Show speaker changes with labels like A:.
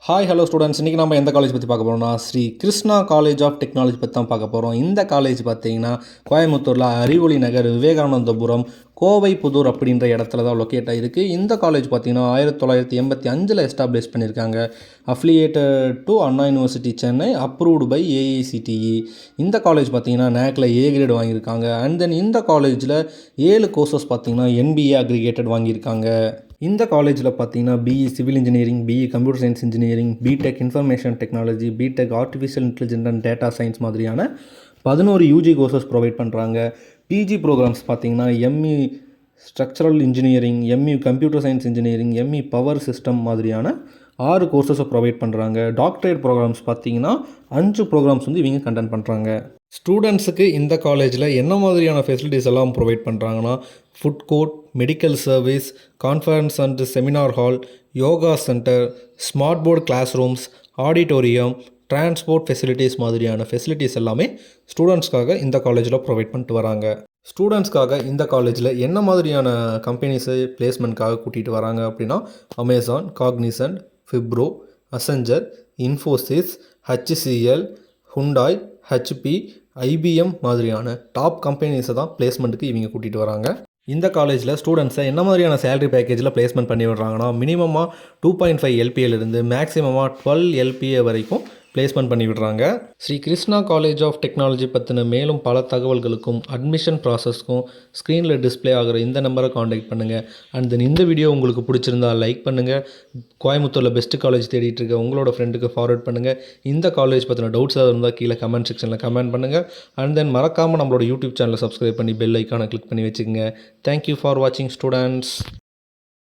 A: Hi hello students, இன்றைக்கி நம்ம எந்த காலேஜ் பற்றி பார்க்க போகிறோம்னா Shri Krishna college of technology பற்றி தான் பார்க்க போகிறோம். இந்த காலேஜ் பார்த்தீங்கன்னா கோயம்புத்தூரில் அறிவொளி நகர், விவேகானந்தபுரம், கோவை புதூர் அப்படின்ற இடத்துல தான் லொக்கேட் ஆகிருக்கு. இந்த காலேஜ் பார்த்தீங்கன்னா 1985 எஸ்டாப்ளிஷ் பண்ணியிருக்காங்க. Affiliated to Anna university Chennai, approved by AICTE. இந்த காலேஜ் பார்த்தீங்கன்னா நேக்கில் ஏ கிரேட் வாங்கியிருக்காங்க. அண்ட் தென் இந்த காலேஜில் 7 கோர்சஸ் பார்த்தீங்கன்னா என்பிஏ அக்ரிகேட்டட் வாங்கியிருக்காங்க. இந்த காலேஜில் பார்த்தீங்கன்னா BE civil engineering, BE computer science engineering, BTech information technology, BTech artificial intelligence and data science மாதிரியான 11 யூஜி கோர்சஸ் ப்ரொவைட் பண்ணுறாங்க. பிஜி ப்ரோக்ராம்ஸ் பார்த்தீங்கன்னா ME structural engineering, ME computer science engineering, ME power system மாதிரியான 6 கோர்சஸை provide பண்ணுறாங்க. Doctorate programmes பார்த்தீங்கன்னா 5 programs வந்து இவங்க conduct பண்ணுறாங்க. ஸ்டூடெண்ட்ஸுக்கு இந்த காலேஜில் என்ன மாதிரியான ஃபெசிலிட்டிஸ் எல்லாம் ப்ரொவைட் பண்ணுறாங்கன்னா food court, medical service, conference and seminar hall, yoga centre, smart board classrooms, auditorium, transport facilities மாதிரியான ஃபெசிலிட்டிஸ் எல்லாமே ஸ்டூடெண்ட்ஸ்க்காக இந்த காலேஜில் ப்ரொவைட் பண்ணிட்டு வராங்க. ஸ்டூடெண்ட்ஸ்க்காக இந்த காலேஜில் என்ன மாதிரியான கம்பெனிஸை பிளேஸ்மெண்ட்காக கூட்டிகிட்டு வராங்க அப்படின்னா Amazon, Cognizant, Wipro, Accenture, Infosys, HCL, Hyundai, HP, IBM மாதிரியான டாப் கம்பெனிஸை தான் பிளேஸ்மெண்ட்டுக்கு இவங்க கூட்டிகிட்டு வராங்க. இந்த காலேஜில் ஸ்டூடெண்ட்ஸை என்ன மாதிரியான சேலரி பேக்கேஜில் பிளேஸ்மெண்ட் பண்ணி விடுறாங்கன்னா மினிமமாக 2.5 எல்பிஏலேருந்து மேக்ஸிமமாக 12 எல்பிஏ வரைக்கும் பிளேஸ்மெண்ட் பண்ணி விடுறாங்க. Shri Krishna college of technology பற்றின மேலும் பல தகவல்களுக்கும் அட்மிஷன் ப்ராசஸ்க்கும் ஸ்க்ரீனில் டிஸ்பிளே ஆகிற இந்த நம்பரை காண்டாக்ட் பண்ணுங்கள். அண்ட் தென் இந்த வீடியோ உங்களுக்கு பிடிச்சிருந்தா லைக் பண்ணுங்கள். கோயம்புத்தூரில் பெஸ்ட்டு காலேஜ் தேடிட்டு இருக்க உங்களோட ஃப்ரெண்டுக்கு ஃபார்வர்ட் பண்ணுங்கள். இந்த காலேஜ் பற்றின டவுட்ஸ் எதாவது இருந்தால் கீழே கமெண்ட் செக்ஷனில் கமெண்ட் பண்ணுங்கள். அண்ட் தென் மறக்காமல் நம்மளோட யூடியூப் சேனலை சப்ஸ்கிரைப் பண்ணி பெல் ஐக்கானை கிளிக் பண்ணி வச்சுக்கோங்க. தேங்க்யூ ஃபார் வாட்சிங் ஸ்டூடெண்ட்ஸ்.